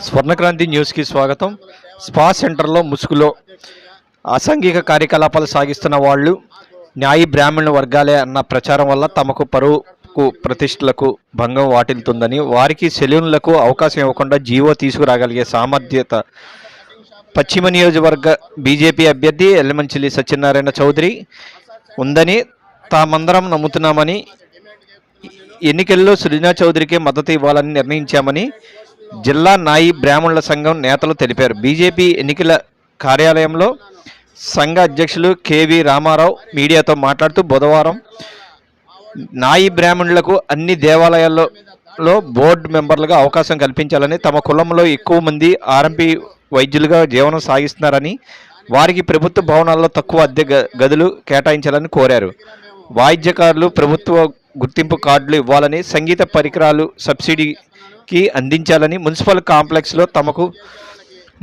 స్వర్ణక్రాంతి న్యూస్కి స్వాగతం. స్పా సెంటర్లో ముసుగులో అసాంఘిక కార్యకలాపాలు సాగిస్తున్న వాళ్ళు న్యాయ బ్రాహ్మణ వర్గాలే అన్న ప్రచారం వల్ల తమకు పరువుకు ప్రతిష్టలకు భంగం వాటిల్తుందని, వారికి సెలూన్లకు అవకాశం ఇవ్వకుండా జీవో తీసుకురాగలిగే సామర్థ్యత పశ్చిమ నియోజకవర్గ బీజేపీ అభ్యర్థి ఎల్లమంచిలి సత్యనారాయణ చౌదరి ఉందని తామందరం నమ్ముతున్నామని, ఎన్నికల్లో సృజనా చౌదరికి మద్దతు ఇవ్వాలని నిర్ణయించామని జిల్లా నాయి బ్రాహ్మణుల సంఘం నేతలు తెలిపారు. బీజేపీ ఎన్నికల కార్యాలయంలో సంఘ అధ్యక్షులు కేవి రామారావు మీడియాతో మాట్లాడుతూ బుధవారం నాయి బ్రాహ్మణులకు అన్ని దేవాలయాల్లో బోర్డు మెంబర్లుగా అవకాశం కల్పించాలని, తమ కులంలో ఎక్కువ మంది ఆర్ఎంపీ వైద్యులుగా జీవనం సాగిస్తున్నారని, వారికి ప్రభుత్వ భవనాల్లో తక్కువ అద్దె గదులు కేటాయించాలని కోరారు. వాయిద్యకారులు ప్రభుత్వ గుర్తింపు కార్డులు ఇవ్వాలని, సంగీత పరికరాలు సబ్సిడీకి అందించాలని, మున్సిపల్ కాంప్లెక్స్లో తమకు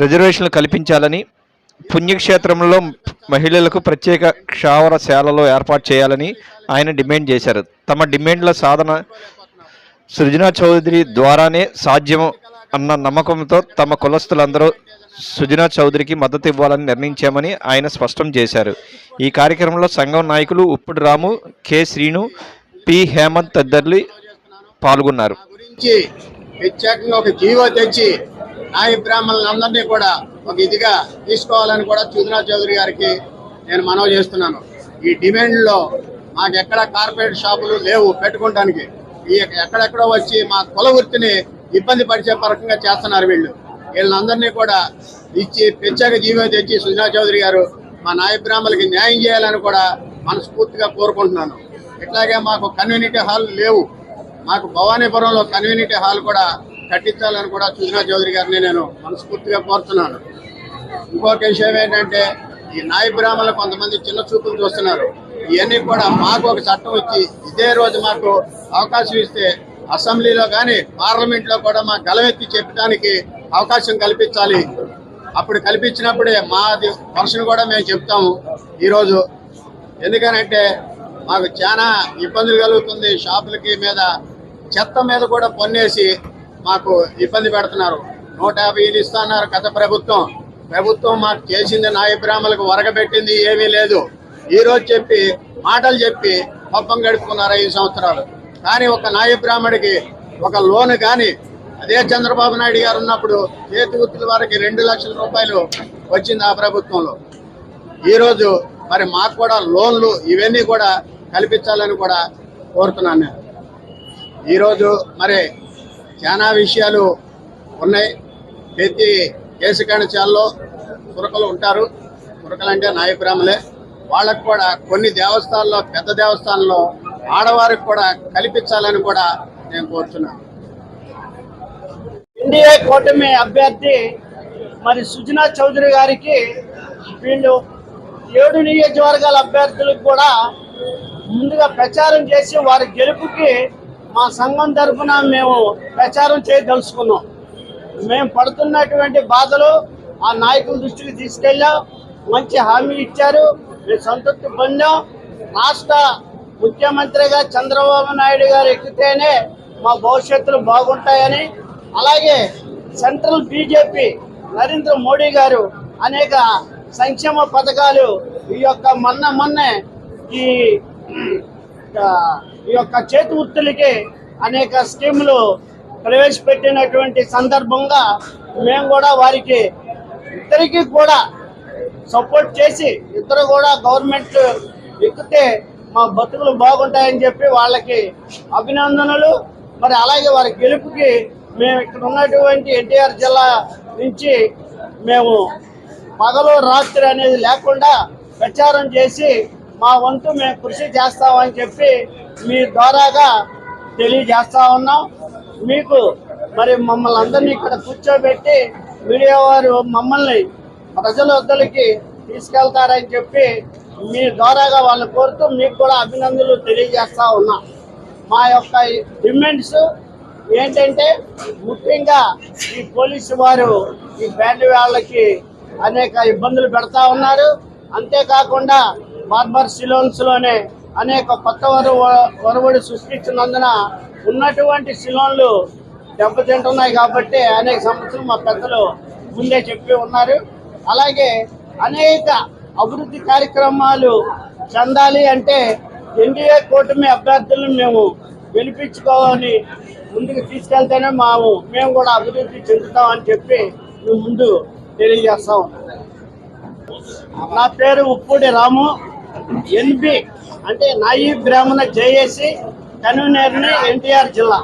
రిజర్వేషన్లు కల్పించాలని, పుణ్యక్షేత్రంలో మహిళలకు ప్రత్యేక క్షావరశాలలో ఏర్పాటు చేయాలని ఆయన డిమాండ్ చేశారు. తమ డిమాండ్ల సాధన సృజనా చౌదరి ద్వారానే సాధ్యం అన్న నమ్మకంతో తమ కులస్తులందరూ సృజనా చౌదరికి మద్దతు ఇవ్వాలని నిర్ణయించామని ఆయన స్పష్టం చేశారు. ఈ కార్యక్రమంలో సంఘం నాయకులు ఉప్పుడు రాము, కె శ్రీను, పి హేమంత్ తదితరులు పాల్గొన్నారు. ప్రత్యేకంగా ఒక జీవో తెచ్చి నాయ బ్రాహ్మణులందరినీ కూడా ఒక ఇదిగా తీసుకోవాలని కూడా సృజనా చౌదరి గారికి నేను మనవి చేస్తున్నాను. ఈ డిమాండ్లో మాకు ఎక్కడ కార్పొరేట్ షాపులు లేవు పెట్టుకోవడానికి. ఈ ఎక్కడెక్కడో వచ్చి మా కుల వృత్తిని ఇబ్బంది పరిచే పరకంగా చేస్తున్నారు. వీళ్ళందరినీ కూడా ఇచ్చి ప్రత్యేక జీవో తెచ్చి సృజనా చౌదరి గారు మా నాయ బ్రాహ్మణులకి న్యాయం చేయాలని కూడా మనస్ఫూర్తిగా కోరుకుంటున్నాను. ఇట్లాగే మాకు కమ్యూనిటీ హాల్ లేవు, మాకు భవానీపురంలో కమ్యూనిటీ హాల్ కూడా కట్టించాలని కూడా సృజనా చౌదరి గారిని నేను మనస్ఫూర్తిగా కోరుతున్నాను. ఇంకొక విషయం ఏంటంటే, ఈ నాయ బ్రాహ్మణులు కొంతమంది చిన్న చూపులు చూస్తున్నారు. ఇవన్నీ కూడా మాకు ఒక చట్టం ఇచ్చి ఇదే రోజు మాకు అవకాశం ఇస్తే అసెంబ్లీలో కానీ పార్లమెంట్లో కూడా మా గలవెత్తి చెప్పడానికి అవకాశం కల్పించాలి. అప్పుడు కల్పించినప్పుడే మా వర్షను కూడా మేము చెప్తాము. ఈరోజు ఎందుకనంటే మాకు చాలా ఇబ్బందులు కలుగుతుంది. షాపులకి మీద చెత్త మీద కూడా పన్నేసి మాకు ఇబ్బంది పెడుతున్నారు. 150 ఇస్తున్నారు గత ప్రభుత్వం మాకు చేసింది నాయ బ్రాహ్మణులకు వరగబెట్టింది ఏమీ లేదు. ఈరోజు చెప్పి మాటలు చెప్పి పబ్బం గడుపుకున్నారు 5 సంవత్సరాలు. కానీ ఒక నాయ బ్రాహ్మడికి ఒక లోను కానీ అదే చంద్రబాబు నాయుడు గారు ఉన్నప్పుడు చేతి వృత్తుల వారికి 2 లక్షల రూపాయలు వచ్చింది ఆ ప్రభుత్వంలో. ఈరోజు మరి మాకు కూడా లోన్లు ఇవన్నీ కూడా కల్పించాలని కూడా కోరుతున్నాను నేను. ఈరోజు మరి చాలా విషయాలు ఉన్నాయి. ప్రతి కేశకాణిచాల్లో తురకలు ఉంటారు. తురకలు అంటే నాయ బ్రాహ్మలే. వాళ్ళకు కూడా కొన్ని దేవస్థానాల్లో, పెద్ద దేవస్థానంలో ఆడవారికి కూడా కల్పించాలని కూడా నేను కోరుతున్నాను. ఎన్డీఏ కూటమి అభ్యర్థి మరి సృజనా చౌదరి గారికి వీళ్ళు 7 నియోజకవర్గాల అభ్యర్థులకు కూడా ముందుగా ప్రచారం చేసి వారి గెలుపుకి మా సంఘం తరఫున మేము ప్రచారం చేయదలుచుకున్నాం. మేము పడుతున్నటువంటి బాధలు ఆ నాయకుల దృష్టికి తీసుకెళ్ళాం. మంచి హామీ ఇచ్చారు, మేము సంతృప్తి పొందాం. రాష్ట్ర ముఖ్యమంత్రిగా చంద్రబాబు నాయుడు గారు ఎక్కితేనే మా భవిష్యత్తులు బాగుంటాయని, అలాగే సెంట్రల్ బీజేపీ నరేంద్ర మోడీ గారు అనేక సంక్షేమ పథకాలు ఈ యొక్క మొన్నే ఈ యొక్క చేతి వృత్తులకి అనేక స్కీములు ప్రవేశపెట్టినటువంటి సందర్భంగా మేము కూడా వారికి ఇద్దరికి కూడా సపోర్ట్ చేసి ఇద్దరు కూడా గవర్నమెంట్ ఎక్కితే మా బతుకులు బాగుంటాయని చెప్పి వాళ్ళకి అభినందనలు. మరి అలాగే వారి గెలుపుకి మేము ఇక్కడ ఉన్నటువంటి ఎన్టీఆర్ జిల్లా నుంచి మేము పగలు రాత్రి అనేది లేకుండా ప్రచారం చేసి మా వంతు మేము కృషి చేస్తామని చెప్పి మీ ద్వారాగా తెలియజేస్తా ఉన్నాం. మీకు మరి మమ్మల్ని అందరినీ ఇక్కడ కూర్చోబెట్టి మీడియా వారు మమ్మల్ని ప్రజల వద్దలకి తీసుకెళ్తారని చెప్పి మీ ద్వారాగా వాళ్ళు కోరుతూ మీకు కూడా అభినందనలు తెలియజేస్తా ఉన్నాం. మా యొక్క డిమాండ్స్ ఏంటంటే, ముఖ్యంగా ఈ పోలీసు వారు ఈ బ్యాండ్ వాళ్ళకి అనేక ఇబ్బందులు పెడతా ఉన్నారు. అంతేకాకుండా బార్బర్ సిలోన్స్లోనే అనేక కొత్త వరవడి సృష్టించినందున ఉన్నటువంటి సిలోన్లు దెబ్బతింటున్నాయి కాబట్టి అనేక సమస్యలు మా పెద్దలు ముందే చెప్పి ఉన్నారు. అలాగే అనేక అభివృద్ధి కార్యక్రమాలు చెందాలి అంటే ఎన్డీఏ కూటమి అభ్యర్థులను మేము గెలిపించుకోవాలి, ముందుకు తీసుకెళ్తేనే మేము కూడా అభివృద్ధి చెందుతామని చెప్పి మేము ముందు తెలియజేస్తా ఉన్నాం. నా పేరు ఉప్పూడి రాము, ఎన్బి అంటే నాయి బ్రాహ్మణ జేఏసీ కన్వీనర్ని, ఎన్టీఆర్ జిల్లా.